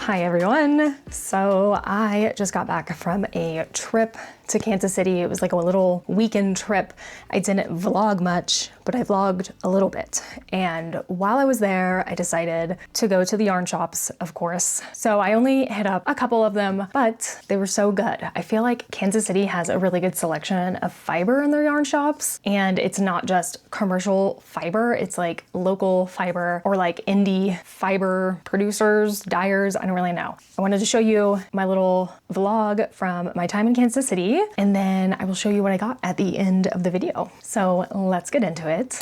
Hi everyone. So I just got back from a trip to Kansas City. It was like a little weekend trip. I didn't vlog much, but I vlogged a little bit. And while I was there, I decided to go to the yarn shops, of course. So I only hit up a couple of them, but they were so good. I feel like Kansas City has a really good selection of fiber in their yarn shops. And it's not just commercial fiber, it's like local fiber or like indie fiber producers, dyers, I don't really know. I wanted to show you my little vlog from my time in Kansas City, and then I will show you what I got at the end of the video. So let's get into it.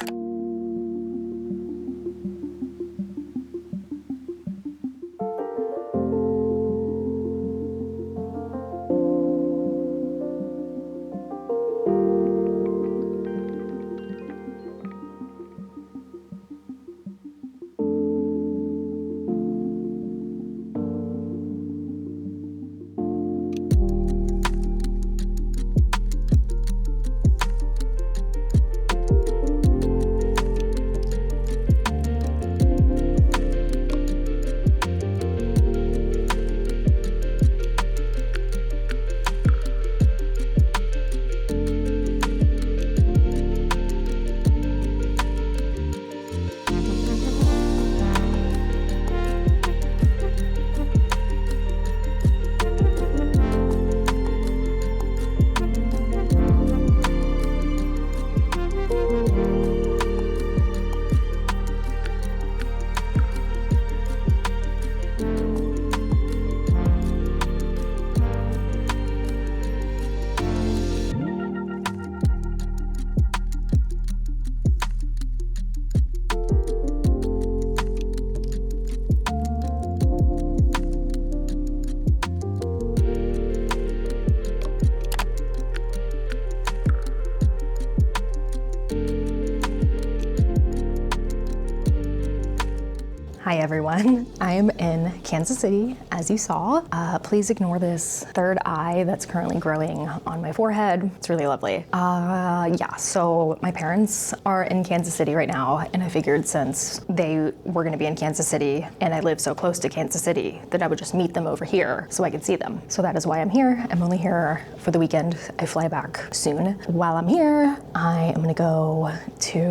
Hi everyone, I am in Kansas City, as you saw. Please ignore this third eye that's currently growing on my forehead. It's really lovely. Yeah, so my parents are in Kansas City right now, and I figured since they were gonna be in Kansas City and I live so close to Kansas City that I would just meet them over here so I could see them. So that is why I'm here. I'm only here for the weekend. I fly back soon. While I'm here, I am gonna go to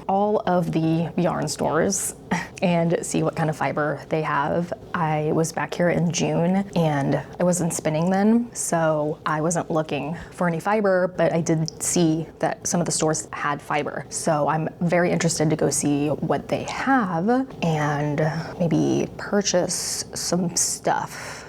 all of the yarn stores and see what kind of fiber they have. I was back here in June and I wasn't spinning then, so I wasn't looking for any fiber, but I did see that some of the stores had fiber. So I'm very interested to go see what they have and maybe purchase some stuff.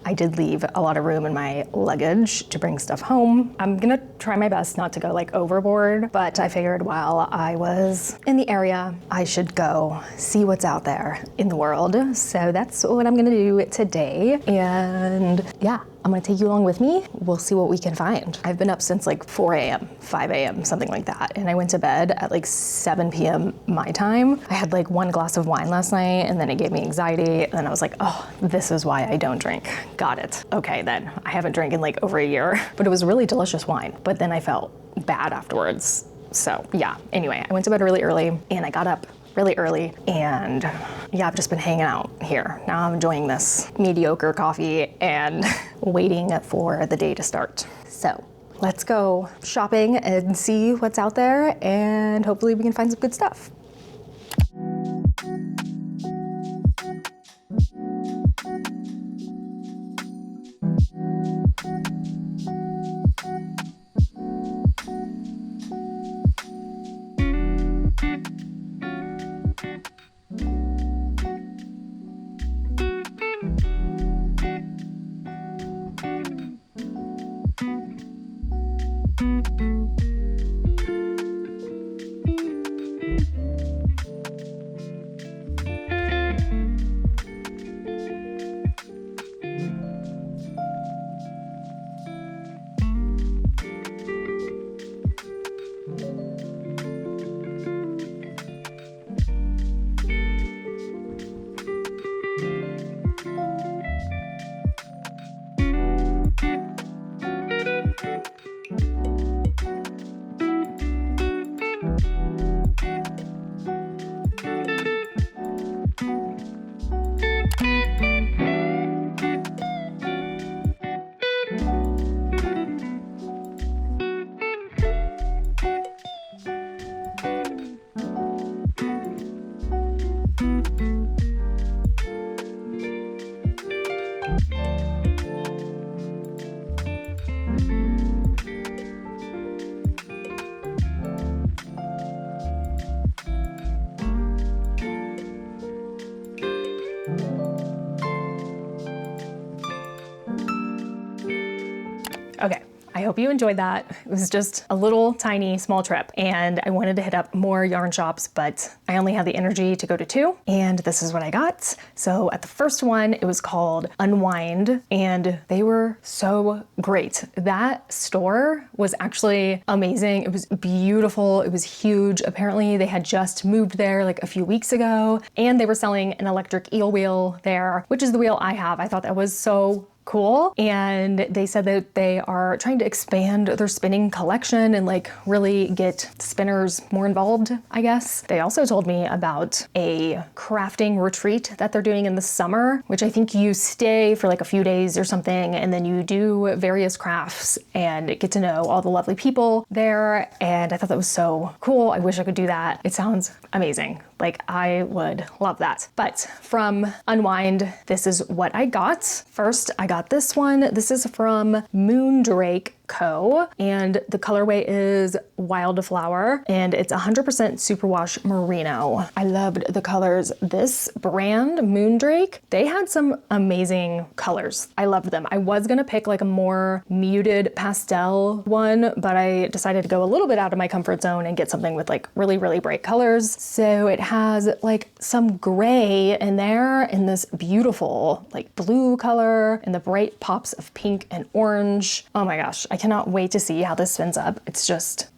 I did leave a lot of room in my luggage to bring stuff home. I'm gonna try my best not to go like overboard, but I figured while I was in the area, I should go see what's out there in the world. So that's what I'm gonna do today. And yeah, I'm gonna take you along with me. We'll see what we can find. I've been up since like 4 a.m., 5 a.m., something like that. And I went to bed at like 7 p.m. my time. I had like one glass of wine last night and then it gave me anxiety. And I was like, oh, this is why I don't drink. Got it. Okay, then I haven't drank in like over a year, but it was really delicious wine. But then I felt bad afterwards. So yeah, anyway, I went to bed really early and I got up really early, and yeah, I've just been hanging out here. Now I'm enjoying this mediocre coffee and waiting for the day to start. So let's go shopping and see what's out there, and hopefully we can find some good stuff. Okay. I hope you enjoyed that. It was just a little tiny small trip and I wanted to hit up more yarn shops, but I only had the energy to go to 2 and this is what I got. So at the first one, it was called Unwind and they were so great. That store was actually amazing. It was beautiful. It was huge. Apparently they had just moved there like a few weeks ago and they were selling an electric eel wheel there, which is the wheel I have. I thought that was so cool. And they said that they are trying to expand their spinning collection and like really get spinners more involved, I guess. They also told me about a crafting retreat that they're doing in the summer, which I think you stay for like a few days or something, and then you do various crafts and get to know all the lovely people there. And I thought that was so cool. I wish I could do that. It sounds amazing. Like I would love that. But from Unwind, this is what I got. First, I got this one. This is from Moondrake Co. And the colorway is Wildflower and it's 100% superwash merino. I loved the colors. This brand, Moondrake, they had some amazing colors. I loved them. I was gonna pick like a more muted pastel one, but I decided to go a little bit out of my comfort zone and get something with like really, really bright colors. So it has like some gray in there and this beautiful like blue color and the bright pops of pink and orange. Oh my gosh, I cannot wait to see how this spins up.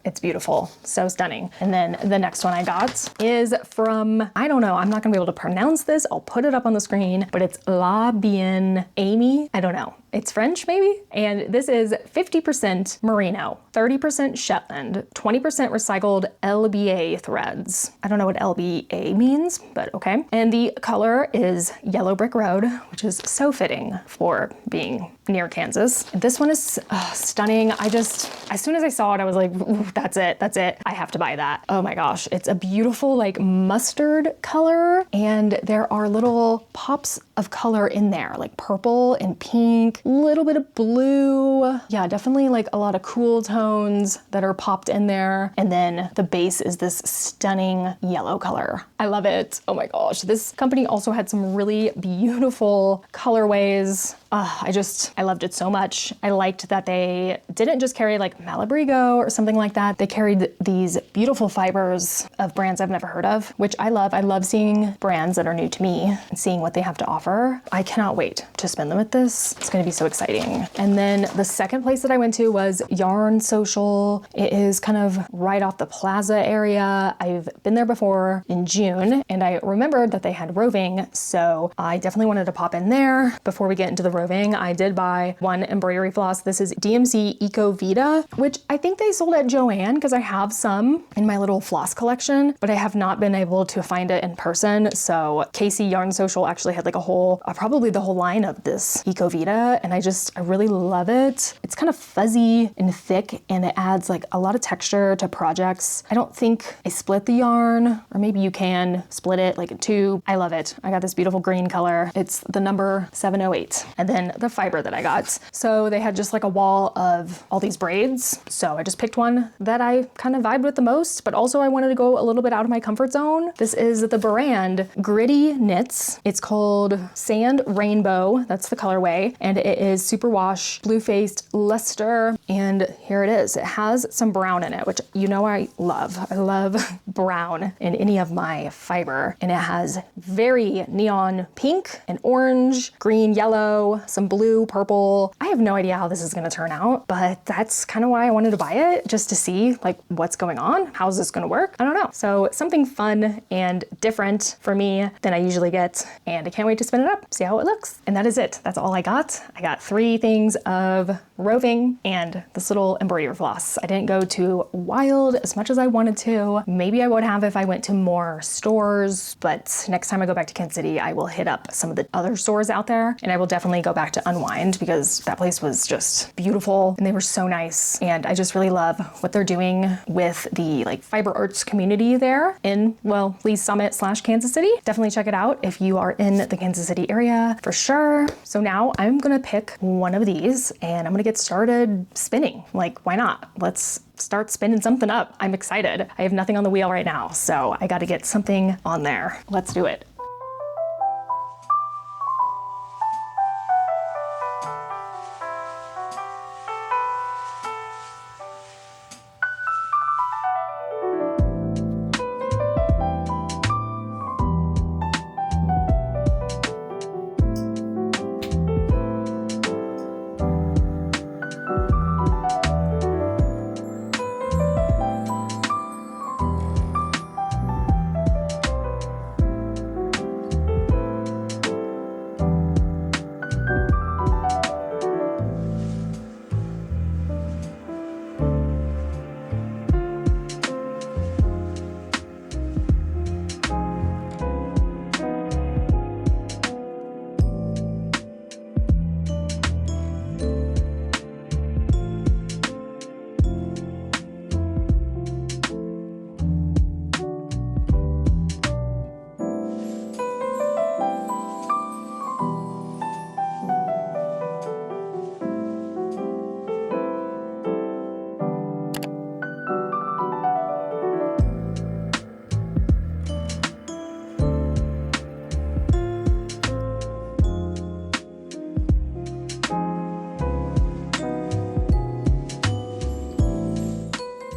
It's beautiful, so stunning. And then the next one I got is from, I don't know, I'm not gonna be able to pronounce this. I'll put it up on the screen, but it's La Bien Amy. I don't know. It's French maybe? And this is 50% merino, 30% Shetland, 20% recycled LBA threads. I don't know what LBA means, but okay. And the color is Yellow Brick Road, which is so fitting for being near Kansas. This one is stunning. As soon as I saw it, I was like, that's it. I have to buy that. Oh my gosh. It's a beautiful like mustard color and there are little pops of color in there, like purple and pink, little bit of blue. Yeah, definitely like a lot of cool tones that are popped in there. And then the base is this stunning yellow color. I love it. Oh my gosh. This company also had some really beautiful colorways. I loved it so much. I liked that they didn't just carry like Malabrigo or something like that. They carried these beautiful fibers of brands I've never heard of, which I love. I love seeing brands that are new to me and seeing what they have to offer. I cannot wait to spin them with this. It's gonna be so exciting. And then the second place that I went to was Yarn Social. It is kind of right off the plaza area. I've been there before in June and I remembered that they had roving. So I definitely wanted to pop in there. Before we get into the roving, I did buy one embroidery floss. This is DMC Eco Vita, which I think they sold at Joann because I have some in my little floss collection, but I have not been able to find it in person. So Casey Yarn Social actually had like a whole, probably the whole line of this Eco Vita. And I really love it. It's kind of fuzzy and thick and it adds like a lot of texture to projects. I don't think I split the yarn, or maybe you can split it like in two. I love it. I got this beautiful green color. It's the number 708. And then the fiber that I got. So they had just like a wall of all these braids. So I just picked one that I kind of vibed with the most, but also I wanted to go a little bit out of my comfort zone. This is the brand Gritty Knits. It's called Sand Rainbow. That's the colorway. And it is superwash, blue-faced luster. And here it is. It has some brown in it, which you know I love. I love brown in any of my fiber. And it has very neon pink and orange, green, yellow, some blue, purple. I have no idea how this is gonna turn out, but that's kind of why I wanted to buy it, just to see like what's going on. How's this gonna work? I don't know. So something fun and different for me than I usually get, and I can't wait to spin it up, see how it looks. And that is it. That's all I got. I got 3 things of roving and this little embroidery floss. I didn't go to Wild as much as I wanted to. Maybe I would have if I went to more stores, but next time I go back to Kansas City, I will hit up some of the other stores out there, and I will definitely go back to Unwind because that place was just beautiful and they were so nice. And I just really love what they're doing with the like fiber arts community there in, well, Lee's Summit / Kansas City. Definitely check it out if you are in the Kansas City area for sure. So now I'm gonna pick one of these and I'm gonna get started spinning. Like, why not? Let's start spinning something up. I'm excited. I have nothing on the wheel right now, so I got to get something on there. Let's do it.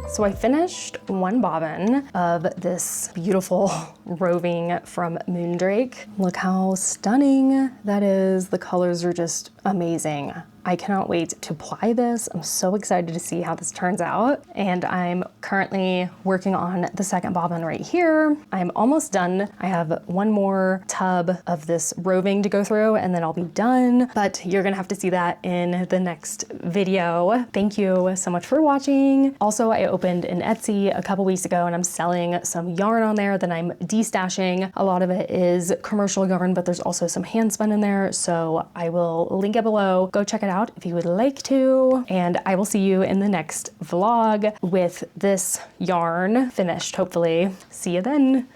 So I finished one bobbin of this beautiful roving from Moondrake. Look how stunning that is. The colors are just amazing. I cannot wait to apply this. I'm so excited to see how this turns out. And I'm currently working on the second bobbin right here. I'm almost done. I have one more tub of this roving to go through and then I'll be done. But you're gonna have to see that in the next video. Thank you so much for watching. Also, I opened an Etsy a couple weeks ago and I'm selling some yarn on there that I'm destashing. A lot of it is commercial yarn, but there's also some hand spun in there. So I will link it below. Go check it out if you would like to, and I will see you in the next vlog with this yarn finished, hopefully. See you then.